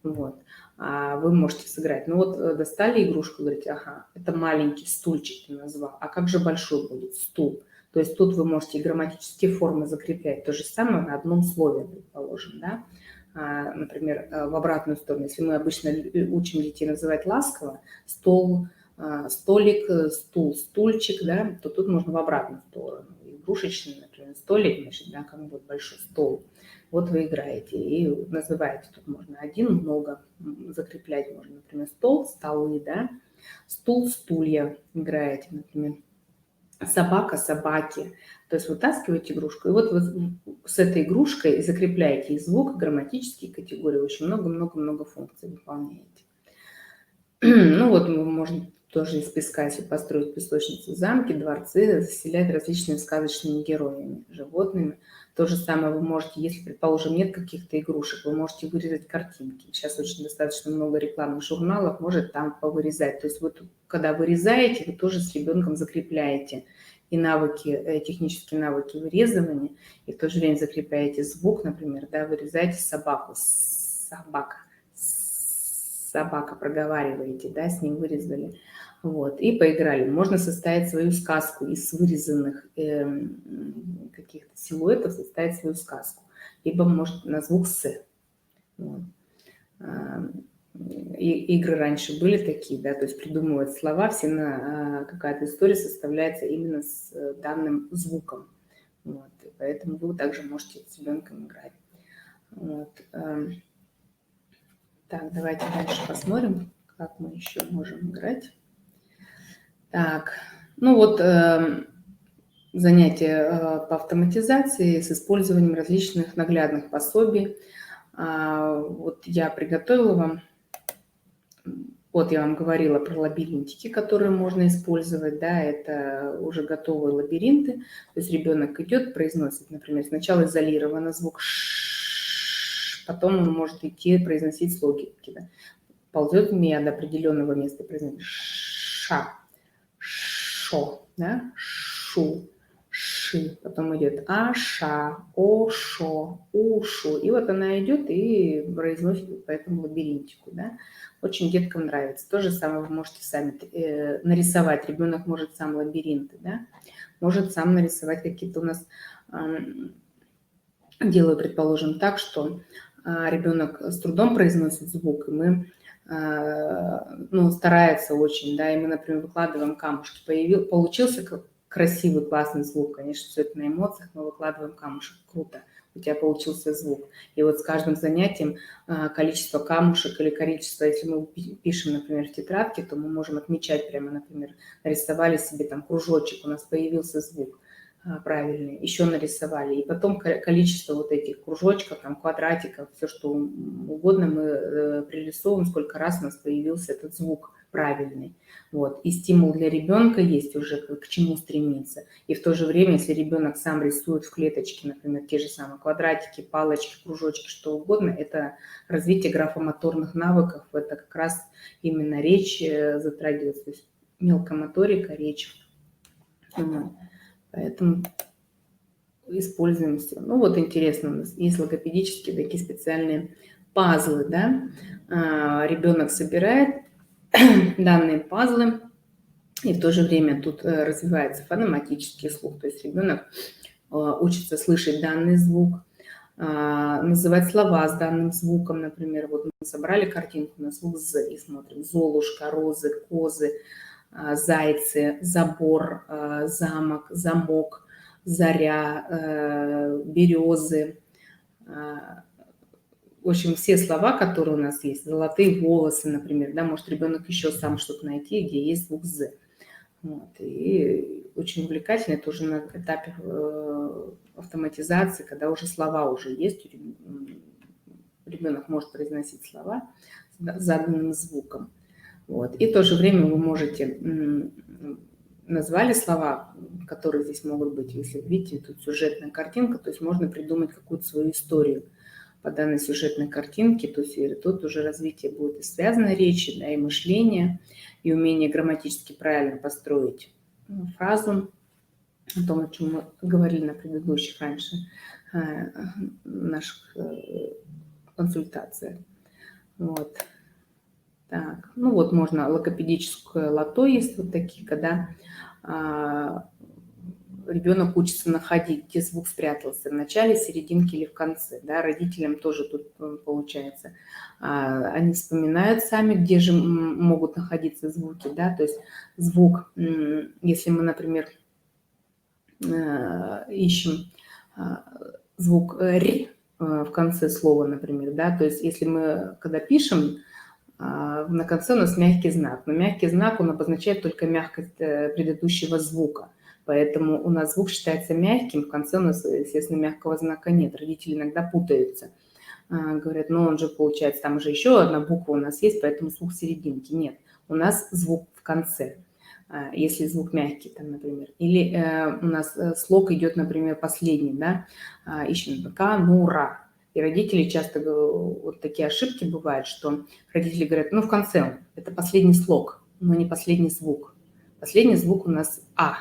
вот. Вы можете сыграть. Ну вот достали игрушку, говорите, ага, это маленький стульчик ты назвал, а как же большой будет стул? То есть тут вы можете и грамматические формы закреплять, то же самое на одном слове, предположим, да. Например, в обратную сторону, если мы обычно учим детей называть ласково, стол, столик, стул, стульчик, да, то тут можно в обратную сторону. Игрушечный, например, столик, значит, да, как будет большой стол. Вот вы играете и называете, тут можно один, много закреплять можно, например, стол, столы, да, стул, стулья играете, например, собака, собаки. То есть вытаскиваете игрушку, и вот вы с этой игрушкой закрепляете и звук, и грамматические категории, очень много-много-много функций выполняете. Ну вот можно тоже из песка, если построить песочницы, замки, дворцы, заселять различными сказочными героями, животными. То же самое вы можете, если, предположим, нет каких-то игрушек, вы можете вырезать картинки. Сейчас очень достаточно много рекламных журналов, может там повырезать. То есть вы, когда вырезаете, вы тоже с ребенком закрепляете и навыки, технические навыки вырезывания, и в то же время закрепляете звук, например, да, вырезаете собаку, собака проговариваете, да, с ним вырезали. Вот, и поиграли. Можно составить свою сказку из вырезанных каких-то силуэтов, составить свою сказку. Либо, может, на звук «с». Вот. И игры раньше были такие, да, то есть придумывать слова, все какая-то история составляется именно с данным звуком. Вот, и поэтому вы также можете с ребенком играть. Вот. Так, давайте дальше посмотрим, как мы еще можем играть. Так, ну вот занятия по автоматизации с использованием различных наглядных пособий. Вот я приготовила вам, вот я вам говорила про лабиринтики, которые можно использовать, да, это уже готовые лабиринты, то есть ребенок идет, произносит, например, сначала изолированно звук «ш», потом он может идти произносить слоги, да. Ползет змея до определенного места, произносит «ша», «шо», да, «шу», «ши», потом идет «аша», «ошо», «ушу», и вот она идет и произносит по этому лабиринтику, да. Очень деткам нравится. То же самое вы можете сами нарисовать. Ребенок может сам лабиринты, да, может сам нарисовать какие-то у нас. Делаю, предположим, так, что ребенок с трудом произносит звук, и мы, ну, старается очень, да, и мы, например, выкладываем камушки. Получился красивый, классный звук, конечно, все это на эмоциях, мы выкладываем камушек, круто, у тебя получился звук. И вот с каждым занятием количество камушек или количество, если мы пишем, например, в тетрадке, то мы можем отмечать прямо, например, нарисовали себе там кружочек, у нас появился звук правильные, еще нарисовали. И потом количество вот этих кружочков, там, квадратиков, все что угодно мы пририсовываем, сколько раз у нас появился этот звук правильный. Вот. И стимул для ребенка есть уже к чему стремиться. И в то же время, если ребенок сам рисует в клеточке, например, те же самые квадратики, палочки, кружочки, что угодно, это развитие графомоторных навыков, это как раз именно речь затрагивается, то есть мелкая моторика, речь. Поэтому используем все. Ну вот интересно, у нас есть логопедические такие специальные пазлы, да. Ребенок собирает данные пазлы, и в то же время тут развивается фонематический слух, то есть ребенок учится слышать данный звук, называть слова с данным звуком, например, вот мы собрали картинку на звук «з» и смотрим: золушка, розы, козы, зайцы, забор, замок, замок, заря, березы. В общем, все слова, которые у нас есть, золотые волосы, например, да, может ребенок еще сам что-то найти, где есть звук «з». Вот. И очень увлекательно, это уже на этапе автоматизации, когда уже слова уже есть, ребенок может произносить слова с заданным звуком. Вот. И в то же время вы можете, назвали слова, которые здесь могут быть, если видите, тут сюжетная картинка, то есть можно придумать какую-то свою историю по данной сюжетной картинке, то есть тут уже развитие будет и связанной речи, да, и мышления, и умение грамматически правильно построить фразу, о том, о чем мы говорили на предыдущих раньше наших консультациях. Вот. Так, ну вот можно логопедическое лото есть вот такие, когда ребенок учится находить, где звук спрятался, в начале, серединке или в конце. Да, родителям тоже тут получается. Они вспоминают сами, где же могут находиться звуки. Да, то есть звук, если мы, например, ищем звук «р» в конце слова, например, да, то есть если мы, когда пишем, на конце у нас мягкий знак, но мягкий знак, он обозначает только мягкость предыдущего звука. Поэтому у нас звук считается мягким, в конце у нас, естественно, мягкого знака нет. Родители иногда путаются. Говорят, ну он же, получается, там уже еще одна буква у нас есть, поэтому звук в серединке. Нет, у нас звук в конце, если звук мягкий, там, например. Или у нас слог идет, например, последний, да, ищем «ка-ну-ра». И родители часто, вот такие ошибки бывают, что родители говорят, ну в конце это последний слог, но не последний звук. Последний звук у нас «а»,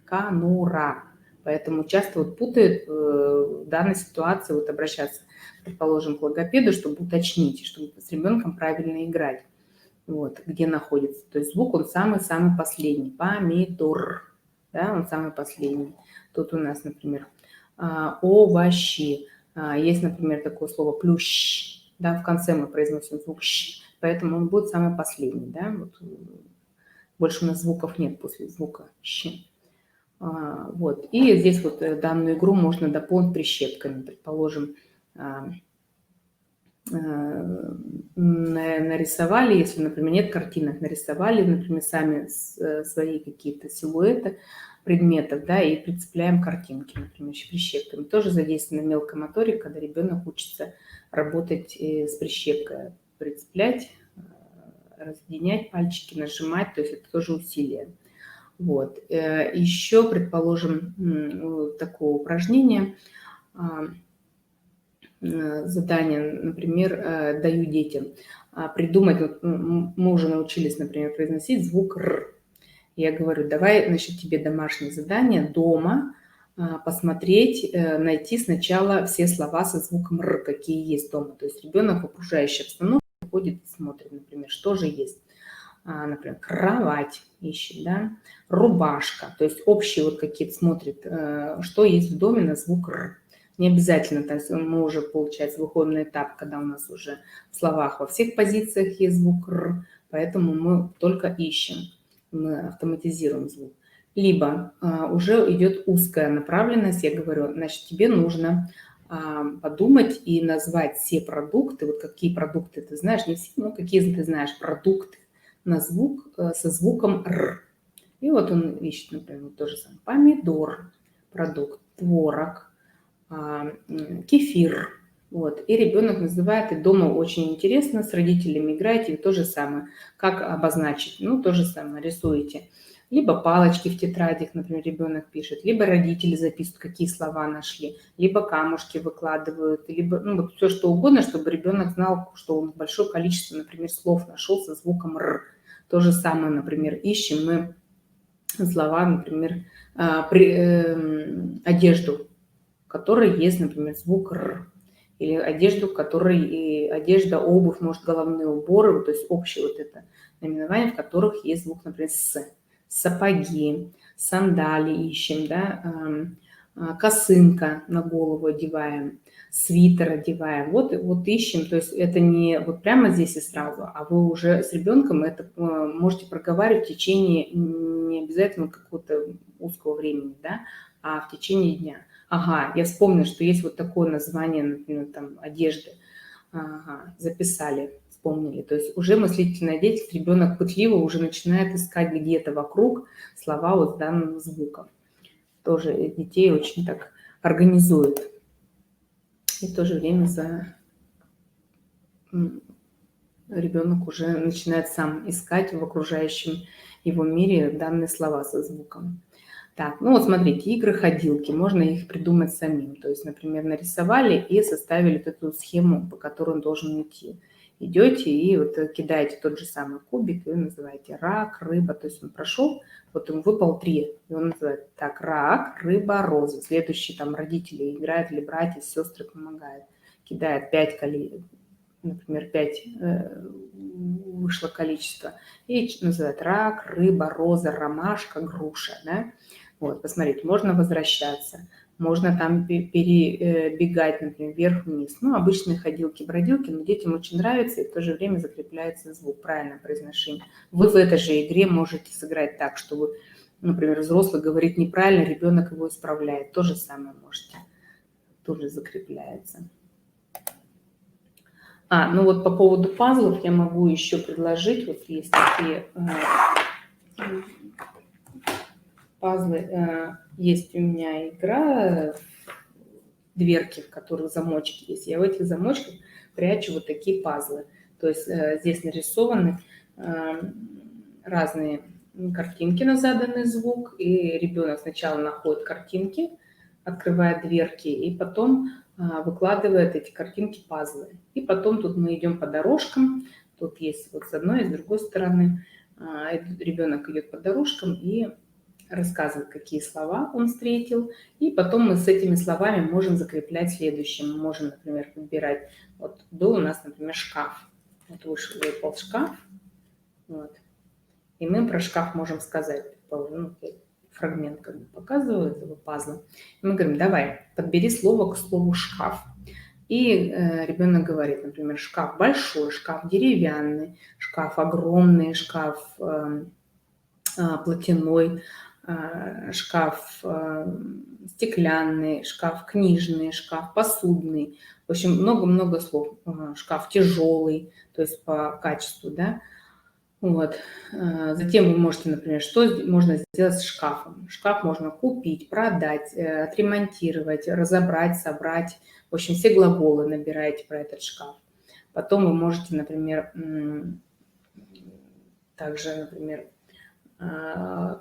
«ка-ну-ра». Поэтому часто вот путают в данной ситуации, вот обращаться, предположим, к логопеду, чтобы уточнить, чтобы с ребенком правильно играть. Вот, где находится. То есть звук, он самый-самый последний. Помидор, да, он самый последний. Тут у нас, например, овощи. Есть, например, такое слово плющ, да, в конце мы произносим звук щ, поэтому он будет самый последний, да, вот. Больше у нас звуков нет после звука щ. Вот, и здесь вот данную игру можно дополнить прищепками, предположим, нарисовали, если, например, нет картинок, нарисовали, например, сами свои какие-то силуэты предметов, да, и прицепляем картинки, например, прищепками. Тоже задействована мелкая моторика, когда ребенок учится работать с прищепкой, прицеплять, разъединять пальчики, нажимать, то есть это тоже усилие. Вот. Еще, предположим, такое упражнение, задание, например, даю детям придумать, вот мы уже научились, например, произносить звук «р». Я говорю, давай, значит, тебе домашнее задание дома посмотреть, найти сначала все слова со звуком «р», какие есть дома. То есть ребенок в окружающей обстановке ходит и смотрит, например, что же есть. Например, кровать ищет, да, рубашка. То есть общие вот какие-то смотрит, что есть в доме на звук «р». Не обязательно, то есть мы уже, получается, выходим на этап, когда у нас уже в словах во всех позициях есть звук «р», поэтому мы только ищем, мы автоматизируем звук. Либо уже идет узкая направленность, я говорю, значит, тебе нужно подумать и назвать все продукты, вот какие продукты ты знаешь, не все, но какие ты знаешь продукты на звук со звуком «р». И вот он ищет, например, то же самое, помидор, продукт, творог, кефир. Вот. И ребенок называет, и дома очень интересно, с родителями играете, и то же самое. Как обозначить? Ну, то же самое, рисуете. Либо палочки в тетрадях, например, ребенок пишет, либо родители записывают, какие слова нашли, либо камушки выкладывают, либо вот все что угодно, чтобы ребенок знал, что он большое количество, например, слов нашел со звуком «р». То же самое, например, ищем мы слова, например, одежду, в которой есть, например, звук «р», или одежду, в которой одежда, обувь, может, головные уборы, то есть общее вот это наименование, в которых есть звук, например, «с». Сапоги, сандалии ищем, да, косынка на голову одеваем, свитер одеваем, вот ищем, то есть это не вот прямо здесь и сразу, а вы уже с ребенком это можете проговаривать в течение не обязательно какого-то узкого времени, да, а в течение дня. Ага, я вспомнила, что есть вот такое название, например, там, одежды. Ага, записали, вспомнили. То есть уже мыслительная деятельность, ребенок пытливо уже начинает искать где-то вокруг слова вот с данным звуком. Тоже детей очень так организует. И в то же время ребенок уже начинает сам искать в окружающем его мире данные слова со звуком. Так, ну вот смотрите, игры-ходилки, можно их придумать самим. То есть, например, нарисовали и составили вот эту схему, по которой он должен идти. Идете и вот кидаете тот же самый кубик, и вы называете рак, рыба. То есть он прошел, вот ему выпал 3, и он называет так, рак, рыба, роза. Следующий там родители играют или братья, сестры помогают. Кидает 5 например, 5 вышло количество, и называют рак, рыба, роза, ромашка, груша, да. Вот, посмотрите, можно возвращаться, можно там перебегать, например, вверх-вниз. Ну, обычные ходилки-бродилки, но детям очень нравится, и в то же время закрепляется звук, правильное произношение. Вы в этой же игре можете сыграть так, что вы, например, взрослый говорит неправильно, ребенок его исправляет. То же самое можете, тоже закрепляется. Ну вот по поводу пазлов я могу еще предложить, вот есть такие пазлы, есть у меня игра, дверки, в которых замочки есть. Я в этих замочках прячу вот такие пазлы. То есть здесь нарисованы разные картинки на заданный звук, и ребенок сначала находит картинки, открывает дверки, и потом выкладывает эти картинки, пазлы. И потом тут мы идем по дорожкам, тут есть вот с одной и с другой стороны. Ребенок идет по дорожкам и рассказывает, какие слова он встретил, и потом мы с этими словами можем закреплять следующее. Мы можем, например, выбирать, вот был у нас, например, шкаф. Вот выпал шкаф, вот. И мы про шкаф можем сказать, фрагмент как бы показываю этого пазла. И мы говорим, давай, подбери слово к слову шкаф. И ребенок говорит, например, шкаф большой, шкаф деревянный, шкаф огромный, шкаф платяной, шкаф стеклянный, шкаф книжный, шкаф посудный. В общем, много-много слов. Шкаф тяжелый, то есть по качеству, да. Вот. Затем вы можете, например, что можно сделать с шкафом? Шкаф можно купить, продать, отремонтировать, разобрать, собрать. В общем, все глаголы набираете про этот шкаф. Потом вы можете, например, также, например,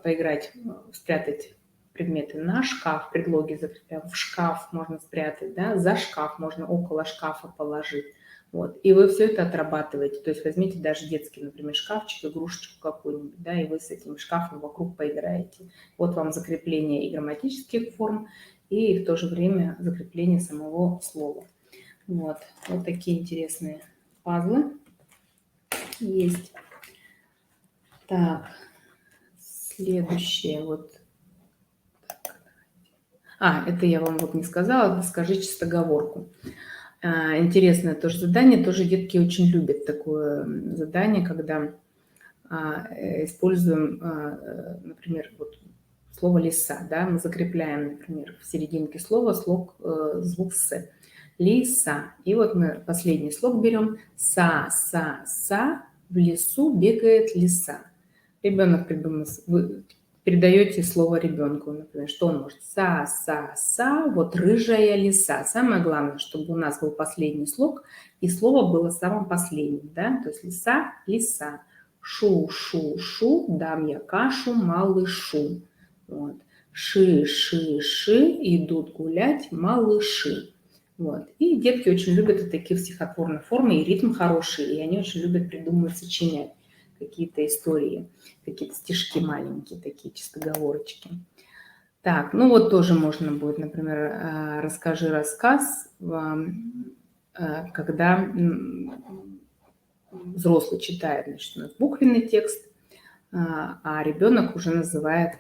поиграть, спрятать предметы на шкаф, предлоги закрепляем, в шкаф можно спрятать, да, за шкаф можно около шкафа положить. Вот. И вы все это отрабатываете. То есть возьмите даже детский, например, шкафчик, игрушечку какую-нибудь, да, и вы с этим шкафом вокруг поиграете. Вот вам закрепление и грамматических форм, и в то же время закрепление самого слова. Вот, вот такие интересные пазлы есть. Так, следующее вот. Это я вам вот не сказала, скажи чистоговорку. Интересное тоже задание, тоже детки очень любят такое задание, когда используем, например, вот слово «лиса», да, мы закрепляем, например, в серединке слова звук «с». Лиса. И вот мы последний слог берем. Са, в лесу бегает лиса. Ребенок придумал, вы передаете слово ребенку, например, что он может. Са, вот рыжая лиса. Самое главное, чтобы у нас был последний слог, и слово было самым последним, да, то есть лиса. Шу, дам я кашу малышу. Вот. Ши, идут гулять малыши. Вот. И детки очень любят такие стихотворные формы, и ритм хороший, и они очень любят придумывать, сочинять какие-то истории, какие-то стишки маленькие, такие чистоговорочки. Так, ну вот тоже можно будет, например, расскажи рассказ, когда взрослый читает, значит, у нас буквенный текст, а ребенок уже называет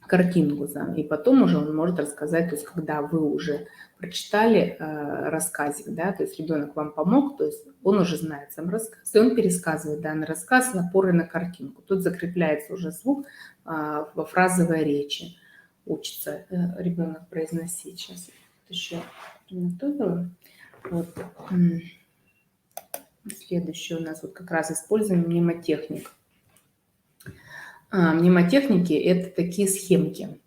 картинку, и потом уже он может рассказать, то есть когда вы уже прочитали рассказик, да, то есть ребенок вам помог, то есть он уже знает сам рассказ, и он пересказывает данный рассказ с опорой на картинку. Тут закрепляется уже звук во фразовой речи, учится ребенок произносить. Сейчас еще приготовила. Вот. Следующее у нас вот как раз используем мнемотехник. Мнемотехники – это такие схемки.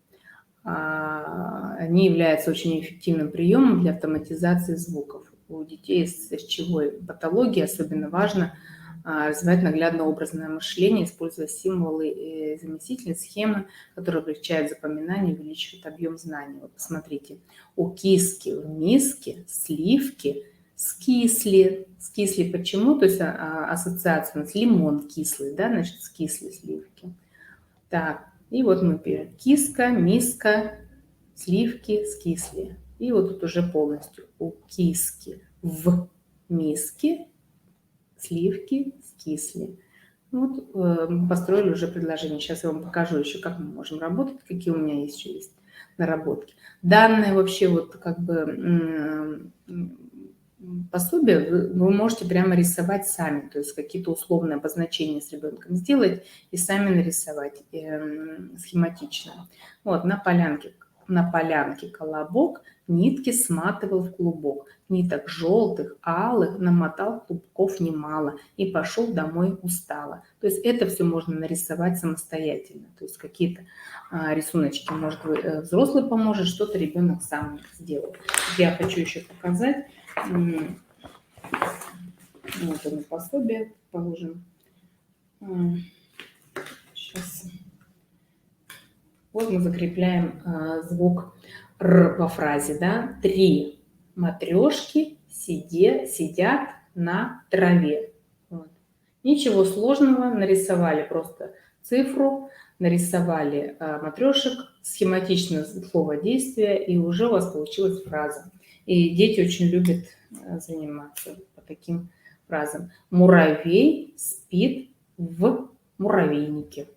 Они являются очень эффективным приемом для автоматизации звуков. У детей с речевой патологией особенно важно развивать наглядно-образное мышление, используя символы и заместители, схемы, которые облегчают запоминание, увеличивают объем знаний. Вот посмотрите. У киски в миске сливки скисли. Скисли почему? То есть ассоциация у нас лимон кислый, да, значит скисли сливки. Так, и вот мы пишем киска, миска, сливки, скисли. И вот тут уже полностью у киски в миске сливки, скисли. Вот построили уже предложение. Сейчас я вам покажу еще, как мы можем работать, какие у меня еще есть наработки. Данные вообще вот как бы пособие вы можете прямо рисовать сами, то есть какие-то условные обозначения с ребенком сделать и сами нарисовать схематично. Вот на полянке колобок нитки сматывал в клубок. Ниток желтых, алых намотал клубков немало и пошел домой устало. То есть это все можно нарисовать самостоятельно. То есть какие-то рисуночки, может, взрослый поможет, что-то ребенок сам сделает. Я хочу еще показать. Вот оно пособие, положим. Сейчас. Вот мы закрепляем звук Р во фразе, да. 3 матрешки сидят на траве. Вот. Ничего сложного, нарисовали просто цифру, нарисовали матрешек, схематично слово действия, и уже у вас получилась фраза. И дети очень любят заниматься по таким фразам. Муравей спит в муравейнике.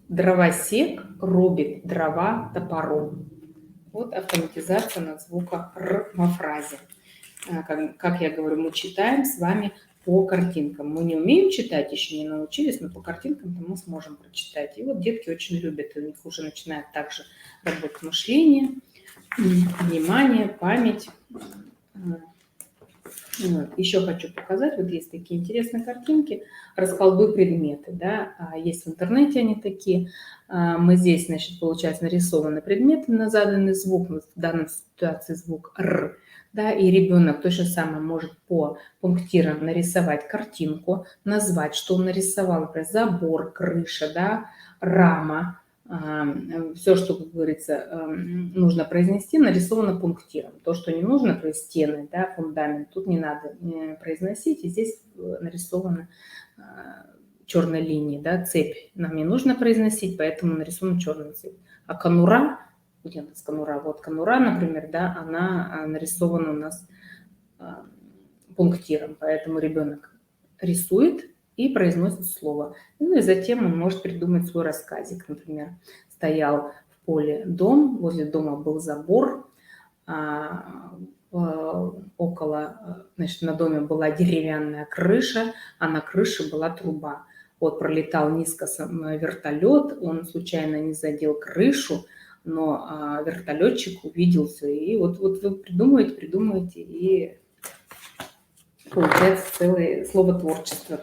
Дровосек рубит дрова топором. Вот автоматизация на звука Р во фразе. Как я говорю, мы читаем с вами по картинкам. Мы не умеем читать, еще не научились, но по картинкам мы сможем прочитать. И вот детки очень любят, у них уже начинает также работать мышление, внимание, память. Вот. Еще хочу показать, вот есть такие интересные картинки, расколдуй предметы, да, есть в интернете они такие. Мы здесь, значит, получается, нарисованы предметы на заданный звук, в данной ситуации звук Р, да, и ребенок то же самое может по пунктирам нарисовать картинку, назвать, что он нарисовал, например, забор, крыша, да, рама. Все, что, как говорится, нужно произнести, нарисовано пунктиром. То, что не нужно, то есть стены, да, фундамент, тут не надо произносить. И здесь нарисована черной линией, да, цепь. Нам не нужно произносить, поэтому нарисована черная цепь. А конура, где у нас конура? Вот конура, например, да, она нарисована у нас пунктиром, поэтому ребенок рисует и произносит слово. Ну и затем он может придумать свой рассказик. Например, стоял в поле дом, возле дома был забор, около, значит, на доме была деревянная крыша, а на крыше была труба. Вот пролетал низко вертолет, он случайно не задел крышу, но вертолетчик увидел все. И вот вы придумываете, и получается целое словотворчество.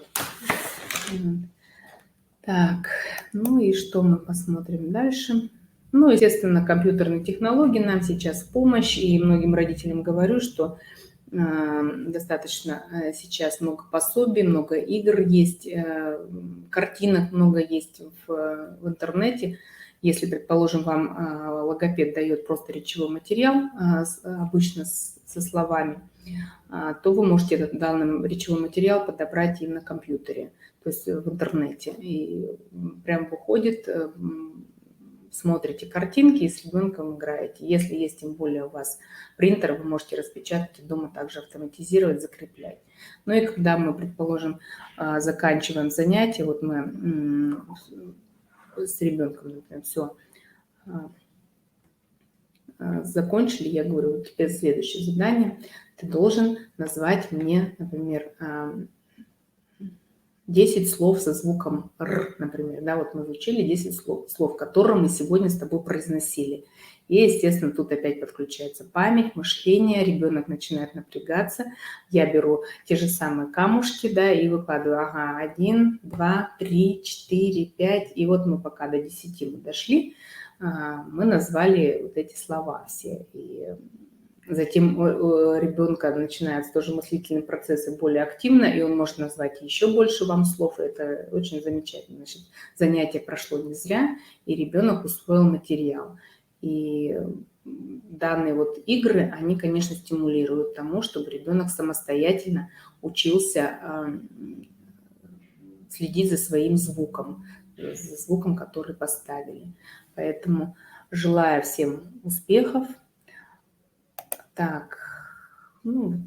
Так, ну и что мы посмотрим дальше? Ну, естественно, компьютерные технологии нам сейчас в помощь, и многим родителям говорю, что достаточно сейчас много пособий, много игр есть, картинок много есть в интернете. Если, предположим, вам логопед дает просто речевой материал, обычно со словами, то вы можете этот данный речевой материал подобрать и на компьютере, то есть в интернете. И прям выходит, смотрите картинки и с ребенком играете. Если есть тем более у вас принтер, вы можете распечатать и дома также автоматизировать, закреплять. Ну и когда мы, предположим, заканчиваем занятие, вот мы с ребенком, например, все закончили, я говорю, вот теперь следующее задание, ты должен назвать мне, например, 10 слов со звуком Р, например, да, вот мы выучили 10 слов, которые мы сегодня с тобой произносили. И, естественно, тут опять подключается память, мышление, ребенок начинает напрягаться. Я беру те же самые камушки, да, и выкладываю, ага, 1, 2, 3, 4, 5, и вот мы пока до 10 мы дошли, мы назвали вот эти слова все. И затем у ребенка начинаются тоже мыслительные процессы более активно, и он может назвать еще больше вам слов. Это очень замечательно. Значит, занятие прошло не зря, и ребенок усвоил материал. И данные вот игры, они, конечно, стимулируют тому, чтобы ребенок самостоятельно учился следить за своим звуком, за звуком, который поставили. Поэтому желаю всем успехов. Так, ну,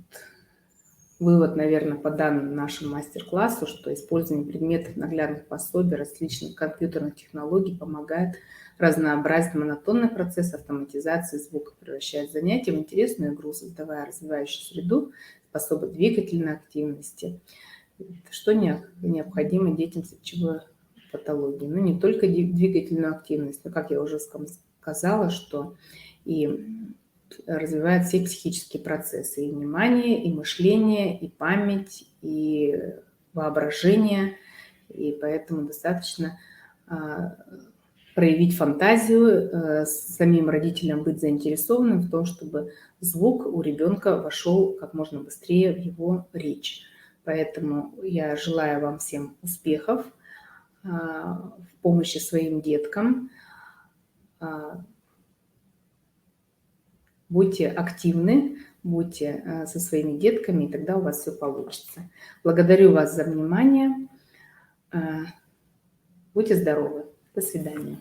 вывод, наверное, по данному нашему мастер-классу, что использование предметов наглядных пособий, различных компьютерных технологий помогает разнообразить монотонный процесс автоматизации звука, превращает занятия в интересную игру, создавая развивающую среду, способы двигательной активности, что необходимо детям с речевой патологией. Но не только двигательную активность, но, как я уже сказала, что и развивает все психические процессы, и внимание, и мышление, и память, и воображение, и поэтому достаточно проявить фантазию, самим родителям быть заинтересованным в том, чтобы звук у ребенка вошел как можно быстрее в его речь. Поэтому я желаю вам всем успехов в помощи своим деткам. Будьте активны, будьте со своими детками, и тогда у вас все получится. Благодарю вас за внимание. Будьте здоровы. До свидания.